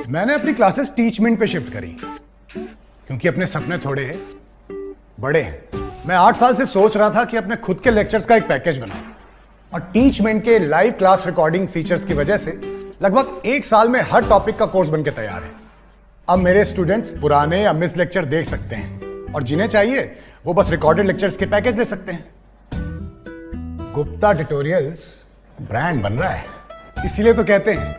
मैंने अपनी classes Teachmint पे शिफ्ट करी क्योंकि अपने सपने थोड़े बड़े हैं। मैं 8 साल से सोच रहा था कि अपने खुद के लेक्चर्स का एक पैकेज बनाऊं और टीचमेंट के लाइव क्लास रिकॉर्डिंग फीचर्स की वजह से लगभग 1 साल में हर टॉपिक का कोर्स बनके तैयार है। अब मेरे स्टूडेंट्स पुराने या मिस लेक्चर देख सकते हैं और जिन्हें चाहिए वो बस रिकॉर्डेड लेक्चर्स के पैकेज ले सकते हैं। गुप्ता ट्यूटोरियल्स ब्रांड बन रहा है, इसीलिए तो कहते हैं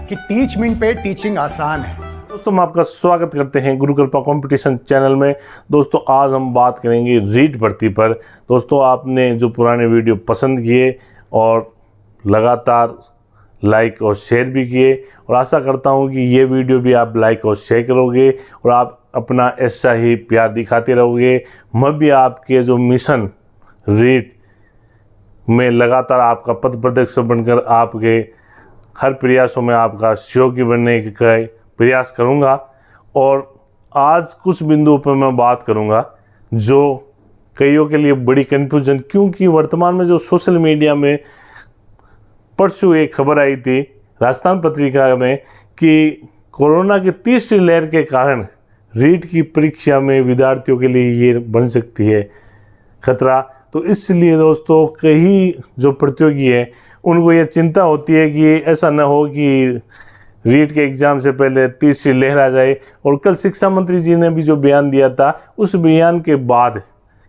कि टीचमेंट पे टीचिंग आसान है। दोस्तों हम आपका स्वागत करते हैं गुरु कृपा कंपटीशन चैनल में। दोस्तों आज हम बात करेंगे रीट भर्ती पर। दोस्तों आपने जो पुराने वीडियो पसंद किए और लगातार लाइक और शेयर भी किए और आशा करता हूं कि ये वीडियो भी आप लाइक और शेयर करोगे और आप अपना ऐसा ही प्यार दिखाते रहोगे। मैं भी आपके जो मिशन रीट में लगातार आपका पथ प्रदर्शक बनकर आपके हर प्रयासों में आपका सहयोगी बनने का प्रयास करूंगा। और आज कुछ बिंदुओं पर मैं बात करूंगा जो कईयों के लिए बड़ी कन्फ्यूजन, क्योंकि वर्तमान में जो सोशल मीडिया में परसों एक खबर आई थी राजस्थान पत्रिका में कि कोरोना की तीसरी लहर के कारण रीट की परीक्षा में विद्यार्थियों के लिए ये बन सकती है खतरा। तो इसलिए दोस्तों कई जो प्रतियोगी हैं उनको ये चिंता होती है कि ऐसा न हो कि रीट के एग्ज़ाम से पहले तीसरी लहर आ जाए। और कल शिक्षा मंत्री जी ने भी जो बयान दिया था उस बयान के बाद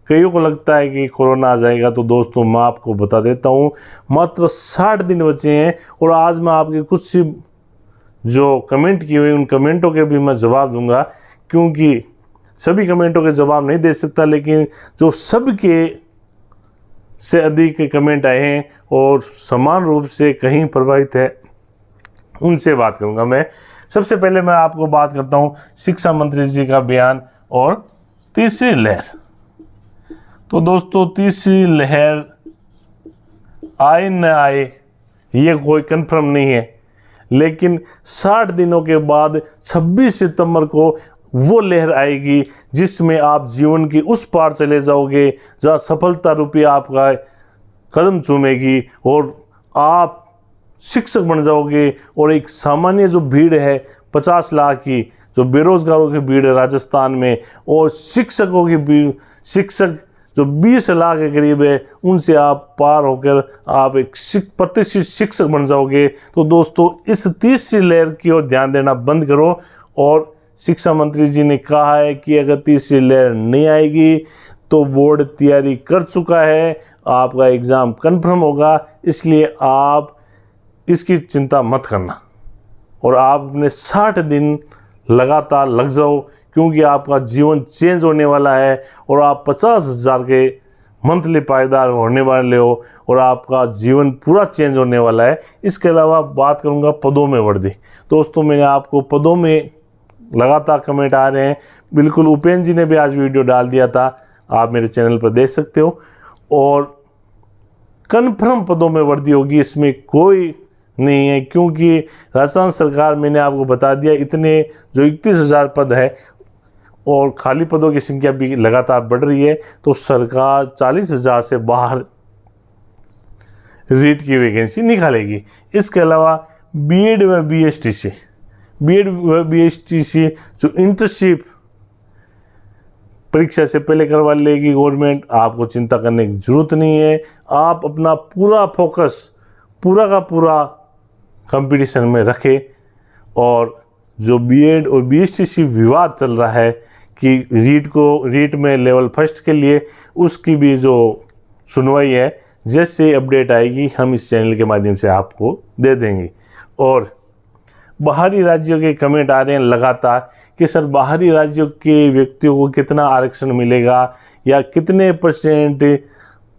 कईयों को लगता है कि कोरोना आ जाएगा। तो दोस्तों मैं आपको बता देता हूँ मात्र 60 दिन बचे हैं और आज मैं आपके कुछ जो कमेंट किए हुए उन कमेंटों के भी मैं जवाब दूंगा, क्योंकि सभी कमेंटों के जवाब नहीं दे सकता, लेकिन जो सबके से अधिक कमेंट आए हैं और समान रूप से कहीं प्रभावित है उनसे बात करूंगा मैं। सबसे पहले मैं आपको बात करता हूं शिक्षा मंत्री जी का बयान और तीसरी लहर। तो दोस्तों तीसरी लहर आए न आए ये कोई कंफर्म नहीं है, लेकिन 60 दिनों के बाद 26 सितंबर को वो लहर आएगी जिसमें आप जीवन की उस पार चले जाओगे जहाँ सफलता रूपी आपका कदम चूमेगी और आप शिक्षक बन जाओगे। और एक सामान्य जो भीड़ है 50 लाख की जो बेरोजगारों की भीड़ है राजस्थान में, और शिक्षकों की भीड़, शिक्षक जो 20 लाख के करीब है, उनसे आप पार होकर आप एक प्रतिष्ठित शिक्षक बन जाओगे। तो दोस्तों इस तीसरी लहर की ओर ध्यान देना बंद करो। और शिक्षा मंत्री जी ने कहा है कि अगर तीसरी लहर नहीं आएगी तो बोर्ड तैयारी कर चुका है, आपका एग्ज़ाम कन्फर्म होगा, इसलिए आप इसकी चिंता मत करना और आप अपने 60 दिन लगातार लग जाओ, क्योंकि आपका जीवन चेंज होने वाला है और आप 50,000 के मंथली पायदार होने वाले हो और आपका जीवन पूरा चेंज होने वाला है। इसके अलावा बात करूंगा पदों में वृद्धि। दोस्तों मैंने आपको पदों में लगातार कमेंट आ रहे हैं, बिल्कुल उपेंद्र जी ने भी आज वीडियो डाल दिया था, आप मेरे चैनल पर देख सकते हो। और कन्फर्म पदों में वृद्धि होगी, इसमें कोई नहीं है, क्योंकि राजस्थान सरकार, मैंने आपको बता दिया, इतने जो 31,000 पद है और खाली पदों की संख्या भी लगातार बढ़ रही है, तो सरकार 40,000 से बाहर रीट की वैकेंसी निकालेगी। इसके अलावा बीएड व बीएसटीसी जो इंटर्नशिप परीक्षा से पहले करवा लेगी गवर्नमेंट, आपको चिंता करने की जरूरत नहीं है। आप अपना पूरा फोकस पूरा का पूरा कंपटीशन में रखें। और जो बीएड और बीएसटीसी विवाद चल रहा है कि रीट में लेवल फर्स्ट के लिए, उसकी भी जो सुनवाई है, जैसे अपडेट आएगी हम इस चैनल के माध्यम से आपको दे देंगे। और बाहरी राज्यों के कमेंट आ रहे हैं लगातार कि सर बाहरी राज्यों के व्यक्तियों को कितना आरक्षण मिलेगा या कितने %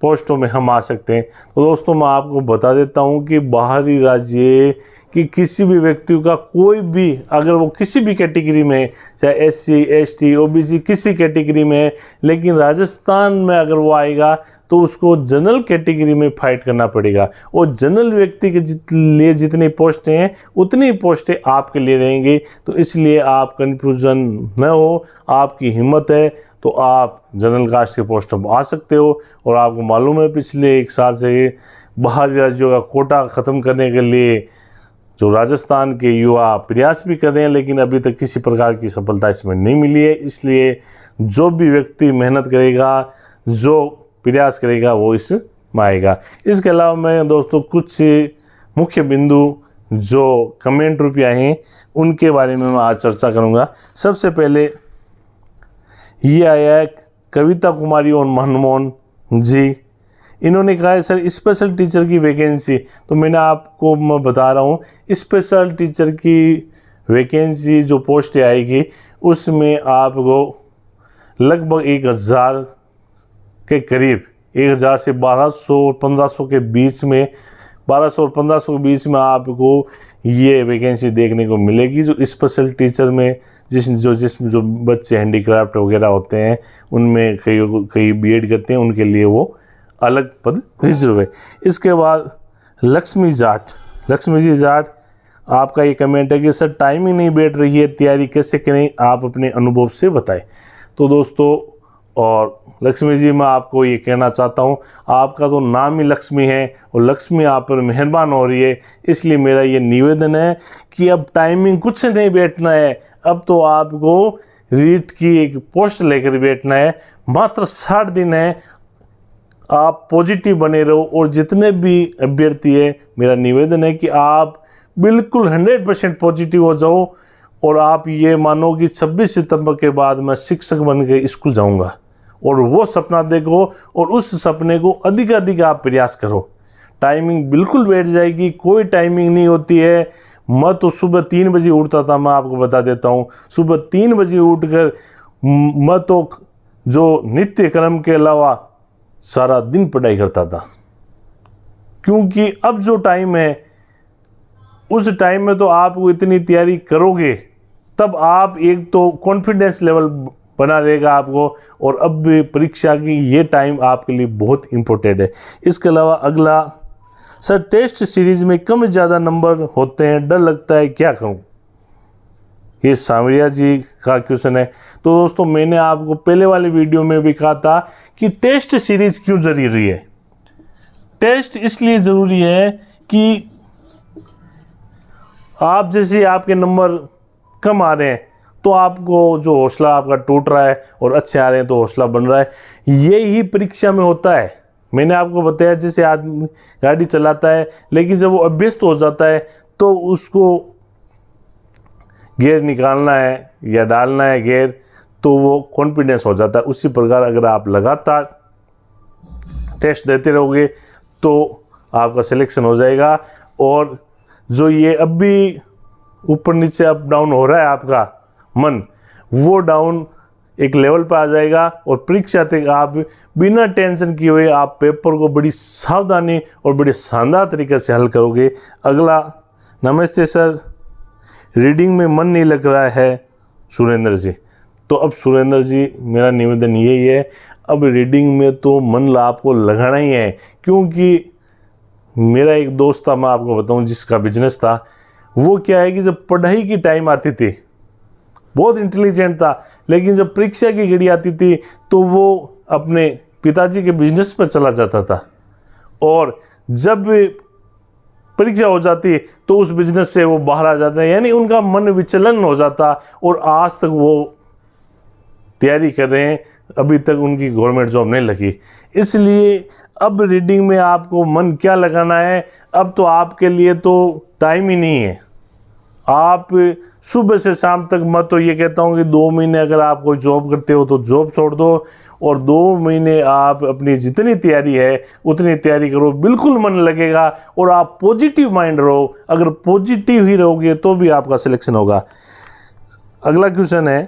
पोस्टों में हम आ सकते हैं। तो दोस्तों मैं आपको बता देता हूं कि बाहरी राज्य कि किसी भी व्यक्ति का कोई भी, अगर वो किसी भी कैटेगरी में, चाहे SC ST OBC किसी कैटेगरी में है, लेकिन राजस्थान में अगर वो आएगा तो उसको जनरल कैटेगरी में फाइट करना पड़ेगा। और जनरल व्यक्ति के लिए जितनी पोस्टें हैं उतनी पोस्टें आपके लिए रहेंगी। तो इसलिए आप कन्फ्यूजन न हो, आपकी हिम्मत है तो आप जनरल कास्ट के पोस्टों पर आ सकते हो। और आपको मालूम है पिछले 1 साल से बाहरी राज्यों का कोटा ख़त्म करने के लिए जो राजस्थान के युवा प्रयास भी कर रहे हैं, लेकिन अभी तक किसी प्रकार की सफलता इसमें नहीं मिली है। इसलिए जो भी व्यक्ति मेहनत करेगा, जो प्रयास करेगा, वो इसमें आएगा। इसके अलावा मैं दोस्तों कुछ मुख्य बिंदु जो कमेंट रूपी आए हैं उनके बारे में मैं आज चर्चा करूंगा। सबसे पहले ये आया है कविता कुमारी और मनमोहन जी। इन्होंने कहा है सर स्पेशल टीचर की वैकेंसी, तो मैंने आपको मैं बता रहा हूँ स्पेशल टीचर की वैकेंसी जो पोस्ट आएगी उसमें आपको लगभग 1000 के करीब, 1000 से 1200 और 1500 के बीच में, 1200 और 1500 के बीच में आपको ये वैकेंसी देखने को मिलेगी। जो स्पेशल टीचर में जो बच्चे हैंडीक्राफ्ट वगैरह होते हैं उनमें कई बीएड करते हैं, उनके लिए वो अलग पद रिजर्व है। इसके बाद लक्ष्मी जी जाट, आपका ये कमेंट है कि सर टाइमिंग नहीं बैठ रही है, तैयारी कैसे करें, आप अपने अनुभव से बताएं। तो दोस्तों, और लक्ष्मी जी मैं आपको ये कहना चाहता हूँ, आपका तो नाम ही लक्ष्मी है और लक्ष्मी आप पर मेहरबान हो रही है, इसलिए मेरा ये निवेदन है कि अब टाइमिंग कुछ नहीं बैठना है, अब तो आपको रीट की एक पोस्ट लेकर बैठना है। मात्र 60 दिन है, आप पॉजिटिव बने रहो और जितने भी अभ्यर्थी है मेरा निवेदन है कि आप बिल्कुल 100% पॉजिटिव हो जाओ और आप ये मानो कि 26 सितंबर के बाद मैं शिक्षक बन के स्कूल जाऊंगा, और वो सपना देखो और उस सपने को अधिक आप प्रयास करो। टाइमिंग बिल्कुल बैठ जाएगी, कोई टाइमिंग नहीं होती है। मैं तो सुबह 3 बजे उठता था, मैं आपको बता देता हूँ, सुबह 3 बजे उठकर मैं तो जो नित्य कर्म के अलावा सारा दिन पढ़ाई करता था, क्योंकि अब जो टाइम है उस टाइम में तो आप इतनी तैयारी करोगे तब आप एक तो कॉन्फिडेंस लेवल बना रहेगा आपको, और अब भी परीक्षा की ये टाइम आपके लिए बहुत इम्पोर्टेंट है। इसके अलावा अगला, सर टेस्ट सीरीज में कम ज़्यादा नंबर होते हैं, डर लगता है, क्या करूं? ये सांवरिया जी का क्वेश्चन है। तो दोस्तों, मैंने आपको पहले वाले वीडियो में भी कहा था कि टेस्ट सीरीज क्यों जरूरी है। टेस्ट इसलिए ज़रूरी है कि आप जैसे आपके नंबर कम आ रहे हैं तो आपको जो हौसला आपका टूट रहा है, और अच्छे आ रहे हैं तो हौसला बन रहा है। यही परीक्षा में होता है। मैंने आपको बताया जैसे आदमी गाड़ी चलाता है, लेकिन जब वो अभ्यस्त हो जाता है तो उसको गियर निकालना है या डालना है गियर, तो वो कॉन्फिडेंस हो जाता है। उसी प्रकार अगर आप लगातार टेस्ट देते रहोगे तो आपका सिलेक्शन हो जाएगा। और जो ये अब भी ऊपर नीचे अप डाउन हो रहा है आपका मन, वो डाउन एक लेवल पर आ जाएगा और परीक्षा तक आप बिना टेंशन किए हुए आप पेपर को बड़ी सावधानी और बड़े शानदार तरीके से हल करोगे। अगला, नमस्ते सर, रीडिंग में मन नहीं लग रहा है, सुरेंद्र जी। तो अब सुरेंद्र जी, मेरा निवेदन यही है, अब रीडिंग में तो मन आपको लगाना ही है, क्योंकि मेरा एक दोस्त था, मैं आपको बताऊं, जिसका बिजनेस था, वो क्या है कि जब पढ़ाई की टाइम आती थी बहुत इंटेलिजेंट था, लेकिन जब परीक्षा की घड़ी आती थी तो वो अपने पिताजी के बिजनेस पर चला जाता था, और जब परीक्षा हो जाती तो उस बिजनेस से वो बाहर आ जाता है, यानी उनका मन विचलन हो जाता, और आज तक वो तैयारी कर रहे हैं, अभी तक उनकी गवर्नमेंट जॉब नहीं लगी। इसलिए अब रीडिंग में आपको मन क्या लगाना है, अब तो आपके लिए तो टाइम ही नहीं है। आप सुबह से शाम तक, मैं तो ये कहता हूँ कि 2 महीने अगर आप कोई जॉब करते हो तो जॉब छोड़ दो, और 2 महीने आप अपनी जितनी तैयारी है उतनी तैयारी करो, बिल्कुल मन लगेगा और आप पॉजिटिव माइंड रहो। अगर पॉजिटिव ही रहोगे तो भी आपका सिलेक्शन होगा। अगला क्वेश्चन है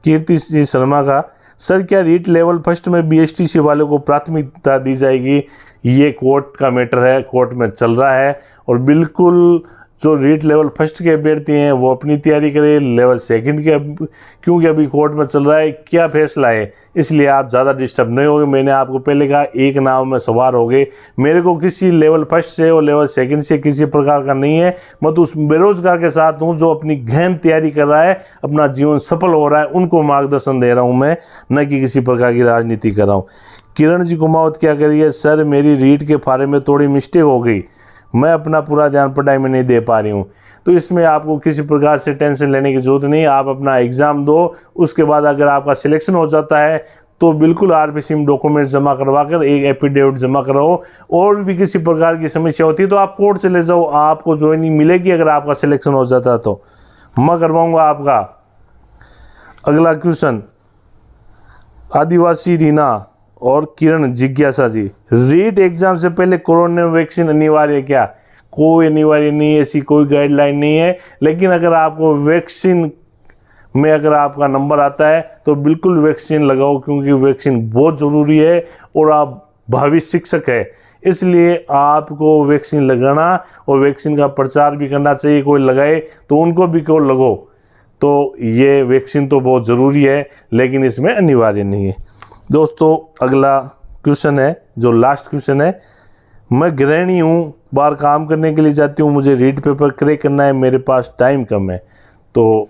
कीर्ति शर्मा का, सर क्या रीट लेवल फर्स्ट में बीएसटीसी वालों को प्राथमिकता दी जाएगी? ये कोर्ट का मैटर है, कोर्ट में चल रहा है, और बिल्कुल जो रीट लेवल फर्स्ट के अभ्यर्थी हैं वो अपनी तैयारी करें, लेवल सेकंड के, क्योंकि अभी कोर्ट में चल रहा है क्या फैसला है, इसलिए आप ज़्यादा डिस्टर्ब नहीं होगे। मैंने आपको पहले कहा एक नाव में सवार हो गए। मेरे को किसी लेवल फर्स्ट से और लेवल सेकंड से किसी प्रकार का नहीं है, मैं तो उस बेरोजगार के साथ हूँ जो अपनी गहन तैयारी कर रहा है, अपना जीवन सफल हो रहा है, उनको मार्गदर्शन दे रहा हूँ मैं, न कि किसी प्रकार की राजनीति कर रहा हूँ। किरण जी कुमावत क्या करिए, सर मेरी रीट के फारे में थोड़ी मिस्टेक हो गई, मैं अपना पूरा ध्यान पढ़ाई में नहीं दे पा रही हूँ। तो इसमें आपको किसी प्रकार से टेंशन लेने की ज़रूरत नहीं। आप अपना एग्ज़ाम दो, उसके बाद अगर आपका सिलेक्शन हो जाता है तो बिल्कुल आरपीसी में डॉक्यूमेंट्स जमा करवा कर एक एफिडेविट जमा कराओ। और भी किसी प्रकार की समस्या होती है तो आप कोर्ट चले जाओ, आपको ज्वाइनिंग मिलेगी अगर आपका सिलेक्शन हो जाता है तो मैं करवाऊँगा आपका। अगला क्वेश्चन, आदिवासी रीना और किरण जिज्ञासा जी, रीट एग्जाम से पहले कोरोना वैक्सीन अनिवार्य है क्या? कोई अनिवार्य नहीं है, ऐसी कोई गाइडलाइन नहीं है। लेकिन अगर आपको वैक्सीन में अगर आपका नंबर आता है तो बिल्कुल वैक्सीन लगाओ, क्योंकि वैक्सीन बहुत ज़रूरी है और आप भावी शिक्षक है, इसलिए आपको वैक्सीन लगाना और वैक्सीन का प्रचार भी करना चाहिए। कोई लगाए तो उनको भी क्यों लगो, तो ये वैक्सीन तो बहुत ज़रूरी है लेकिन इसमें अनिवार्य नहीं है। दोस्तों अगला क्वेश्चन है जो लास्ट क्वेश्चन है, मैं गृहिणी हूँ, बाहर काम करने के लिए जाती हूँ, मुझे रीट पेपर क्रैक करना है, मेरे पास टाइम कम है। तो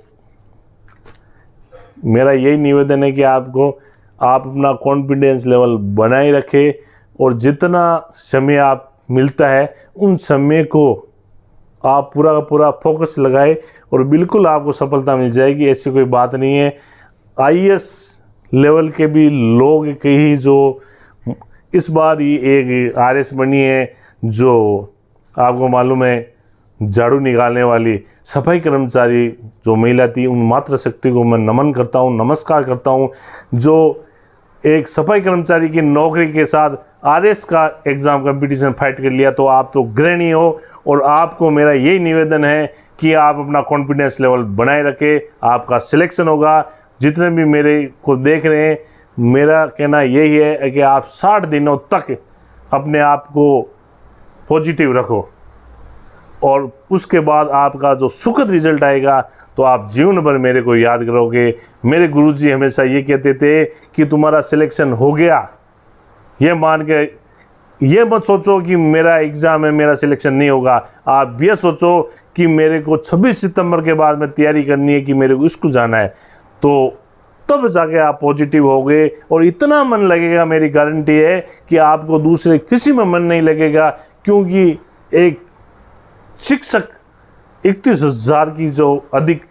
मेरा यही निवेदन है कि आप अपना कॉन्फिडेंस लेवल बनाए रखें और जितना समय आप मिलता है उन समय को आप पूरा का पूरा फोकस लगाए और बिल्कुल आपको सफलता मिल जाएगी। ऐसी कोई बात नहीं है। आईएएस लेवल के भी लोग कई जो इस बार ही एक आरएस बनी है, जो आपको मालूम है झाड़ू निकालने वाली सफाई कर्मचारी जो महिला थी, उन मातृशक्ति को मैं नमन करता हूँ, नमस्कार करता हूँ, जो एक सफाई कर्मचारी की नौकरी के साथ आरएस का एग्ज़ाम कंपटीशन फाइट कर लिया। तो आप तो गृहिणी हो और आपको मेरा यही निवेदन है कि आप अपना कॉन्फिडेंस लेवल बनाए रखें, आपका सिलेक्शन होगा। जितने भी मेरे को देख रहे हैं, मेरा कहना यही है कि आप 60 दिनों तक अपने आप को पॉजिटिव रखो और उसके बाद आपका जो सुखद रिजल्ट आएगा तो आप जीवन भर मेरे को याद करोगे। मेरे गुरुजी हमेशा ये कहते थे कि तुम्हारा सिलेक्शन हो गया, ये मान के ये मत सोचो कि मेरा एग्ज़ाम है, मेरा सिलेक्शन नहीं होगा। आप ये सोचो कि मेरे को 26 सितंबर के बाद में तैयारी करनी है कि मेरे को स्कूल जाना है, तो तब जाके आप पॉजिटिव होगे और इतना मन लगेगा, मेरी गारंटी है कि आपको दूसरे किसी में मन नहीं लगेगा। क्योंकि एक शिक्षक 31,000 की जो अधिक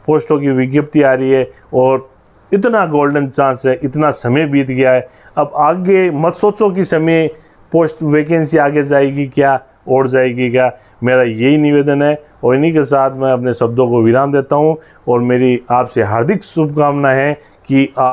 पोस्टों की विज्ञप्ति आ रही है और इतना गोल्डन चांस है, इतना समय बीत गया है। अब आगे मत सोचो कि समय पोस्ट वैकेंसी आगे जाएगी क्या और जाएगी क्या। मेरा यही निवेदन है और इन्हीं के साथ मैं अपने शब्दों को विराम देता हूं और मेरी आपसे हार्दिक शुभकामनाएं हैं कि